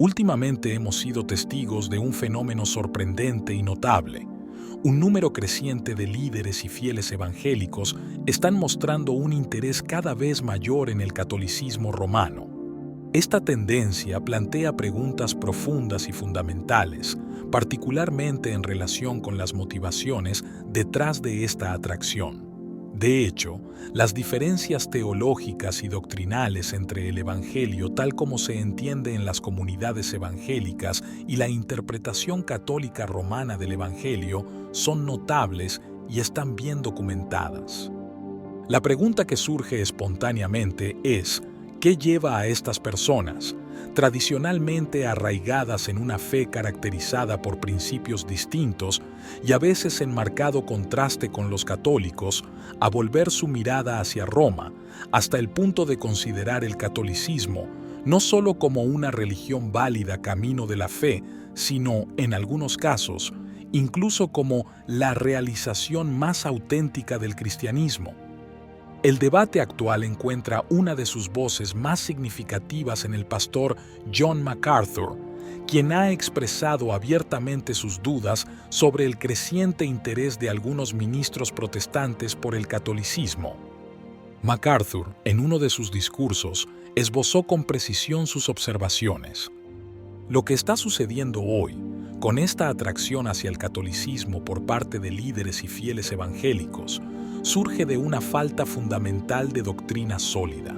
Últimamente hemos sido testigos de un fenómeno sorprendente y notable. Un número creciente de líderes y fieles evangélicos están mostrando un interés cada vez mayor en el catolicismo romano. Esta tendencia plantea preguntas profundas y fundamentales, particularmente en relación con las motivaciones detrás de esta atracción. De hecho, las diferencias teológicas y doctrinales entre el Evangelio tal como se entiende en las comunidades evangélicas y la interpretación católica romana del Evangelio son notables y están bien documentadas. La pregunta que surge espontáneamente es: ¿qué lleva a estas personas, tradicionalmente arraigadas en una fe caracterizada por principios distintos y a veces en marcado contraste con los católicos, a volver su mirada hacia Roma, hasta el punto de considerar el catolicismo no solo como una religión válida camino de la fe, sino, en algunos casos, incluso como la realización más auténtica del cristianismo? El debate actual encuentra una de sus voces más significativas en el pastor John MacArthur, quien ha expresado abiertamente sus dudas sobre el creciente interés de algunos ministros protestantes por el catolicismo. MacArthur, en uno de sus discursos, esbozó con precisión sus observaciones. Lo que está sucediendo hoy, con esta atracción hacia el catolicismo por parte de líderes y fieles evangélicos, surge de una falta fundamental de doctrina sólida.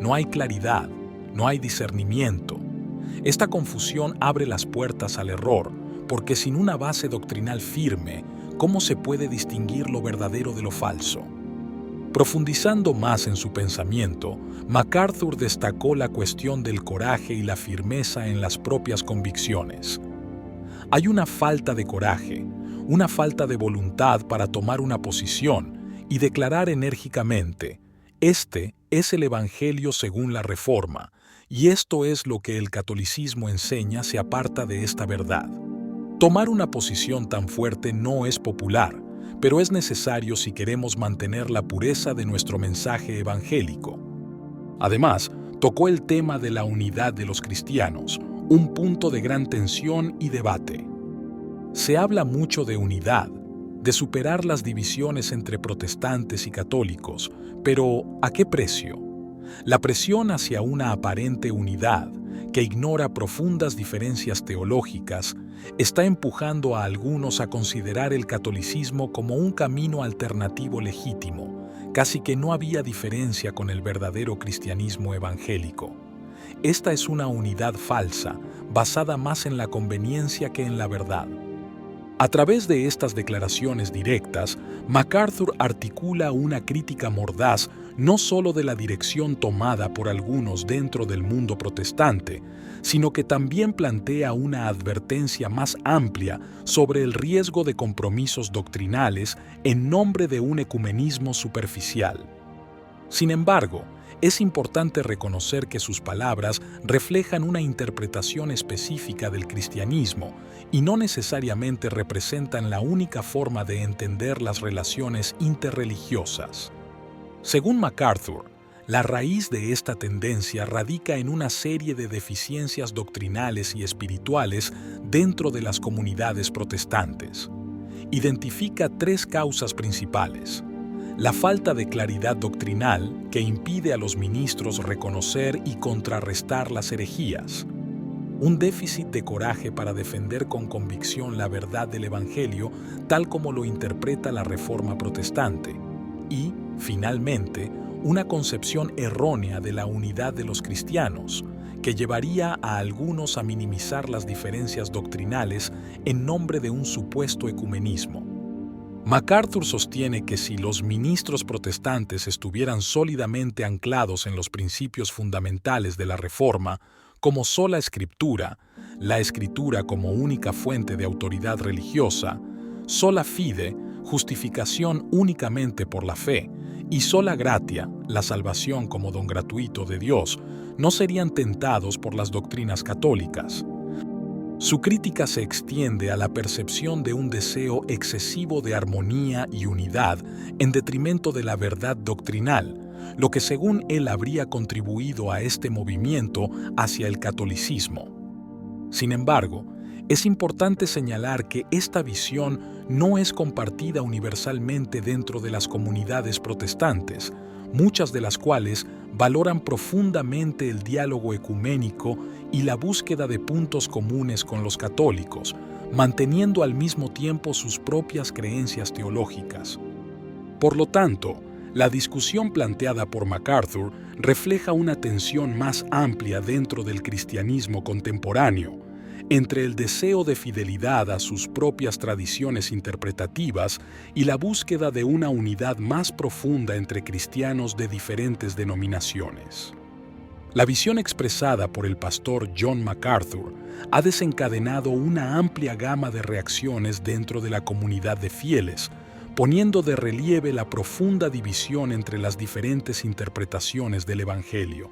No hay claridad, no hay discernimiento. Esta confusión abre las puertas al error, porque sin una base doctrinal firme, ¿cómo se puede distinguir lo verdadero de lo falso? Profundizando más en su pensamiento, MacArthur destacó la cuestión del coraje y la firmeza en las propias convicciones. Hay una falta de coraje, una falta de voluntad para tomar una posición y declarar enérgicamente: este es el Evangelio según la Reforma, y esto es lo que el catolicismo enseña se aparta de esta verdad. Tomar una posición tan fuerte no es popular, pero es necesario si queremos mantener la pureza de nuestro mensaje evangélico. Además, tocó el tema de la unidad de los cristianos, un punto de gran tensión y debate. Se habla mucho de unidad, de superar las divisiones entre protestantes y católicos, pero ¿a qué precio? La presión hacia una aparente unidad, que ignora profundas diferencias teológicas, está empujando a algunos a considerar el catolicismo como un camino alternativo legítimo, casi que no había diferencia con el verdadero cristianismo evangélico. Esta es una unidad falsa, basada más en la conveniencia que en la verdad. A través de estas declaraciones directas, MacArthur articula una crítica mordaz no solo de la dirección tomada por algunos dentro del mundo protestante, sino que también plantea una advertencia más amplia sobre el riesgo de compromisos doctrinales en nombre de un ecumenismo superficial. Sin embargo, es importante reconocer que sus palabras reflejan una interpretación específica del cristianismo y no necesariamente representan la única forma de entender las relaciones interreligiosas. Según MacArthur, la raíz de esta tendencia radica en una serie de deficiencias doctrinales y espirituales dentro de las comunidades protestantes. Identifica tres causas principales: la falta de claridad doctrinal, que impide a los ministros reconocer y contrarrestar las herejías; un déficit de coraje para defender con convicción la verdad del Evangelio tal como lo interpreta la Reforma protestante; y, finalmente, una concepción errónea de la unidad de los cristianos, que llevaría a algunos a minimizar las diferencias doctrinales en nombre de un supuesto ecumenismo. MacArthur sostiene que si los ministros protestantes estuvieran sólidamente anclados en los principios fundamentales de la Reforma, como sola Escritura, la Escritura como única fuente de autoridad religiosa, sola fide, justificación únicamente por la fe, y sola gratia, la salvación como don gratuito de Dios, no serían tentados por las doctrinas católicas. Su crítica se extiende a la percepción de un deseo excesivo de armonía y unidad en detrimento de la verdad doctrinal, lo que según él habría contribuido a este movimiento hacia el catolicismo. Sin embargo, es importante señalar que esta visión no es compartida universalmente dentro de las comunidades protestantes, muchas de las cuales valoran profundamente el diálogo ecuménico y la búsqueda de puntos comunes con los católicos, manteniendo al mismo tiempo sus propias creencias teológicas. Por lo tanto, la discusión planteada por MacArthur refleja una tensión más amplia dentro del cristianismo contemporáneo, entre el deseo de fidelidad a sus propias tradiciones interpretativas y la búsqueda de una unidad más profunda entre cristianos de diferentes denominaciones. La visión expresada por el pastor John MacArthur ha desencadenado una amplia gama de reacciones dentro de la comunidad de fieles, poniendo de relieve la profunda división entre las diferentes interpretaciones del Evangelio.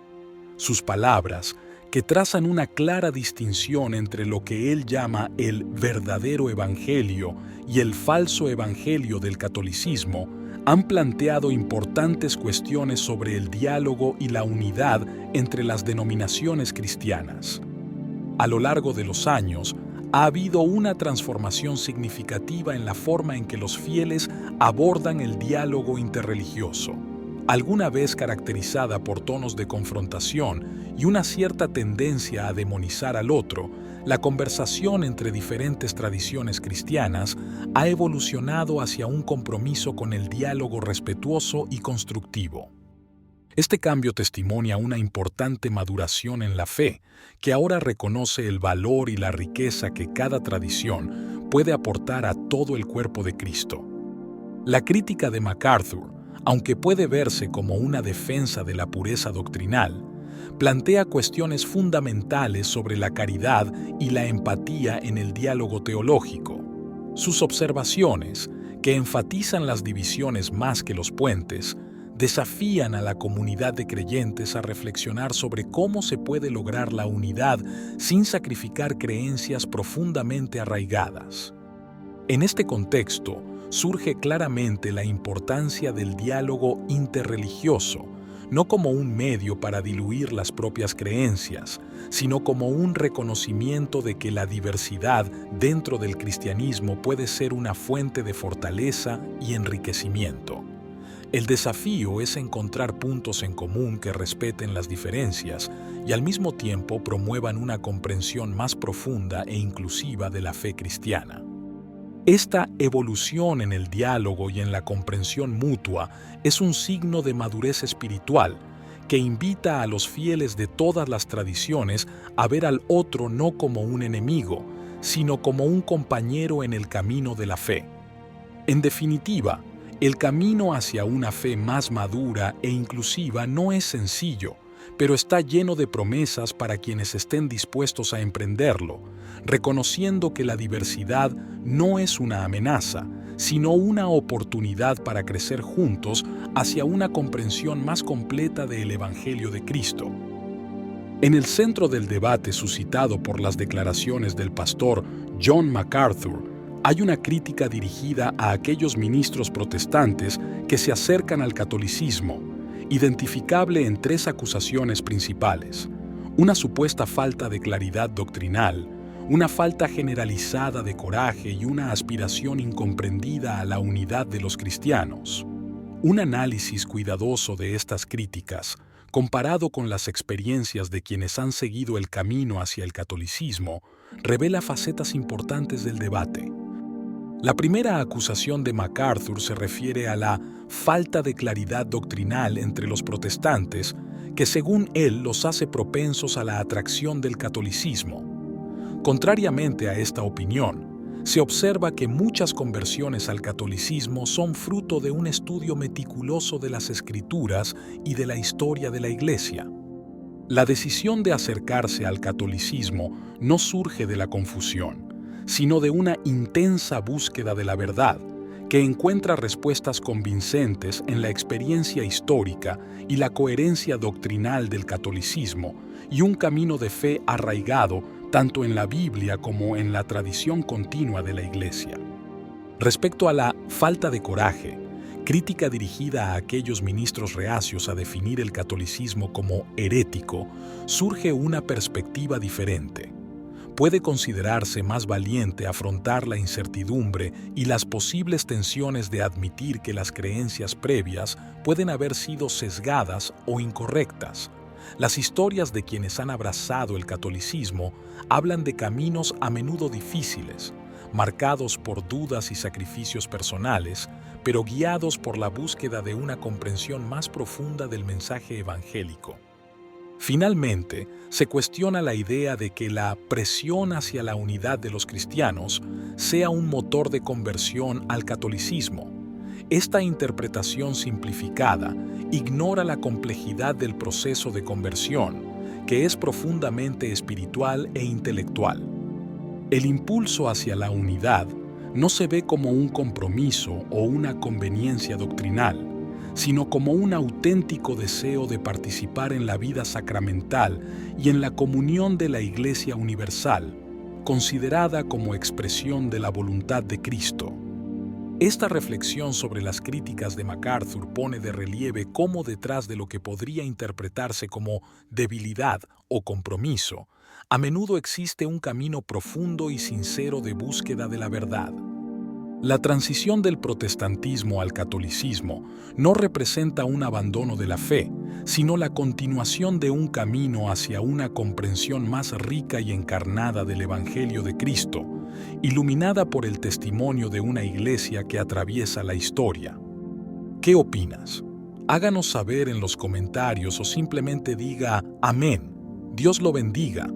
Sus palabras, que trazan una clara distinción entre lo que él llama el verdadero evangelio y el falso evangelio del catolicismo, han planteado importantes cuestiones sobre el diálogo y la unidad entre las denominaciones cristianas. A lo largo de los años, ha habido una transformación significativa en la forma en que los fieles abordan el diálogo interreligioso, alguna vez caracterizada por tonos de confrontación y una cierta tendencia a demonizar al otro. La conversación entre diferentes tradiciones cristianas ha evolucionado hacia un compromiso con el diálogo respetuoso y constructivo. Este cambio testimonia una importante maduración en la fe, que ahora reconoce el valor y la riqueza que cada tradición puede aportar a todo el cuerpo de Cristo. La crítica de MacArthur, aunque puede verse como una defensa de la pureza doctrinal, plantea cuestiones fundamentales sobre la caridad y la empatía en el diálogo teológico. Sus observaciones, que enfatizan las divisiones más que los puentes, desafían a la comunidad de creyentes a reflexionar sobre cómo se puede lograr la unidad sin sacrificar creencias profundamente arraigadas. En este contexto, surge claramente la importancia del diálogo interreligioso, no como un medio para diluir las propias creencias, sino como un reconocimiento de que la diversidad dentro del cristianismo puede ser una fuente de fortaleza y enriquecimiento. El desafío es encontrar puntos en común que respeten las diferencias y al mismo tiempo promuevan una comprensión más profunda e inclusiva de la fe cristiana. Esta evolución en el diálogo y en la comprensión mutua es un signo de madurez espiritual que invita a los fieles de todas las tradiciones a ver al otro no como un enemigo, sino como un compañero en el camino de la fe. En definitiva, el camino hacia una fe más madura e inclusiva no es sencillo, pero está lleno de promesas para quienes estén dispuestos a emprenderlo, reconociendo que la diversidad no es una amenaza, sino una oportunidad para crecer juntos hacia una comprensión más completa del Evangelio de Cristo. En el centro del debate suscitado por las declaraciones del pastor John MacArthur, hay una crítica dirigida a aquellos ministros protestantes que se acercan al catolicismo, identificable en tres acusaciones principales: una supuesta falta de claridad doctrinal, una falta generalizada de coraje y una aspiración incomprendida a la unidad de los cristianos. Un análisis cuidadoso de estas críticas, comparado con las experiencias de quienes han seguido el camino hacia el catolicismo, revela facetas importantes del debate. La primera acusación de MacArthur se refiere a la falta de claridad doctrinal entre los protestantes, que según él los hace propensos a la atracción del catolicismo. Contrariamente a esta opinión, se observa que muchas conversiones al catolicismo son fruto de un estudio meticuloso de las Escrituras y de la historia de la Iglesia. La decisión de acercarse al catolicismo no surge de la confusión, sino de una intensa búsqueda de la verdad, que encuentra respuestas convincentes en la experiencia histórica y la coherencia doctrinal del catolicismo, y un camino de fe arraigado tanto en la Biblia como en la tradición continua de la Iglesia. Respecto a la falta de coraje, crítica dirigida a aquellos ministros reacios a definir el catolicismo como herético, surge una perspectiva diferente. puede considerarse más valiente afrontar la incertidumbre y las posibles tensiones de admitir que las creencias previas pueden haber sido sesgadas o incorrectas. Las historias de quienes han abrazado el catolicismo hablan de caminos a menudo difíciles, marcados por dudas y sacrificios personales, pero guiados por la búsqueda de una comprensión más profunda del mensaje evangélico. Finalmente, se cuestiona la idea de que la presión hacia la unidad de los cristianos sea un motor de conversión al catolicismo. Esta interpretación simplificada ignora la complejidad del proceso de conversión, que es profundamente espiritual e intelectual. El impulso hacia la unidad no se ve como un compromiso o una conveniencia doctrinal, sino como un auténtico deseo de participar en la vida sacramental y en la comunión de la Iglesia universal, considerada como expresión de la voluntad de Cristo. Esta reflexión sobre las críticas de MacArthur pone de relieve cómo detrás de lo que podría interpretarse como debilidad o compromiso, a menudo existe un camino profundo y sincero de búsqueda de la verdad. La transición del protestantismo al catolicismo no representa un abandono de la fe, sino la continuación de un camino hacia una comprensión más rica y encarnada del Evangelio de Cristo, iluminada por el testimonio de una iglesia que atraviesa la historia. ¿Qué opinas? Háganos saber en los comentarios o simplemente diga amén. Dios lo bendiga.